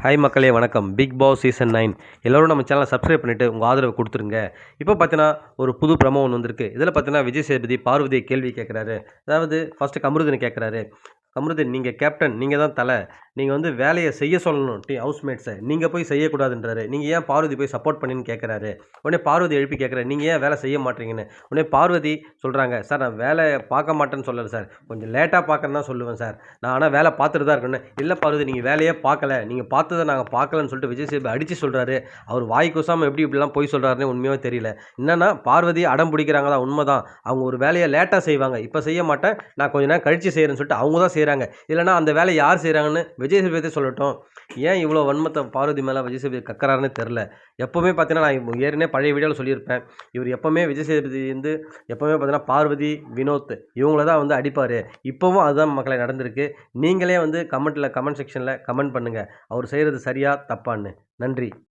Hi மக்களே வணக்கம். Big Boss season 9 எல்லோரும் நம்ம சேனலை சப்ஸ்கிரைப் பண்ணிவிட்டு உங்கள் ஆதரவை கொடுத்துருங்க. இப்போ பார்த்தீங்கன்னா ஒரு புது ப்ரமோ ஒன்று வந்திருக்கு. இதில் பார்த்தீங்கன்னா விஜய் சேதுபதி பார்வதியை கேள்வி கேட்குறாரு. அதாவது ஃபஸ்ட்டு கமருதீனை கேட்குறாரு. கமருதீன், நீங்கள் கேப்டன், நீங்கள் தான் தலை, நீங்கள் வந்து வேலையை செய்ய சொல்லணும் ஹவுஸ்மேட்ஸை, நீங்கள் போய் செய்யக்கூடாதுன்றாரு. நீங்கள் ஏன் பார்வதி போய் சப்போர்ட் பண்ணின்னு கேட்குறாரு. உடனே பார்வதி எழுப்பி கேட்குறாரு, நீங்கள் ஏன் வேலை செய்ய மாட்டீங்கன்னு. உடனே பார்வதி சொல்கிறாங்க, சார் நான் வேலை பார்க்க மாட்டேன்னு சொல்லலை சார், கொஞ்சம் லேட்டாக பார்க்கறேன்னு தான் சொல்லுவேன் சார், நான் ஆனால் வேலை பார்த்துட்டு தான் இருக்கேன்னு. இல்லை பார்வதி, நீங்கள் வேலையே பார்க்கல, நீங்கள் பார்த்ததை நாங்கள் பார்க்கலன்னு சொல்லிட்டு விஜய் சேதுபதி அடித்து சொல்கிறாரு. அவர் வாய் கூசாமல் எப்படி இப்படிலாம் போய் சொல்கிறாருன்னு உண்மையாக தெரியல. என்னன்னா பார்வதி அடம் பிடிக்கிறாங்க தான், உண்மை தான். அவங்க ஒரு வேலையை லேட்டாக செய்வாங்க, இப்போ செய்ய மாட்டேன், நான் கொஞ்சம் நேரம் கழித்து செய்கிறேன்னு சொல்லிட்டு அவங்க தான் செய்கிறாங்க. இல்லைனா அந்த வேலையை யார் செய்கிறாங்கன்னு விஜய் சேதுபதி சொல்லட்டும். ஏன் இவ்வளோ வன்மத்தை பார்வதி மேலே விஜய் சேதுபதி கக்கறாருன்னு தெரில. எப்போவுமே பார்த்தீங்கன்னா நான் ஏற்கனவே பழைய வீடியோவில் சொல்லியிருப்பேன், இவர் எப்போவுமே விஜய் சேதுபதி வந்து எப்போவுமே பார்த்தீங்கன்னா பார்வதி, வினோத் இவங்கள தான் வந்து அடிப்பார். இப்போவும் அதுதான் மக்களை நடந்திருக்கு. நீங்களே வந்து கமெண்ட் செக்ஷனில் கமெண்ட் பண்ணுங்கள், அவர் செய்கிறது சரியா தப்பான்னு. நன்றி.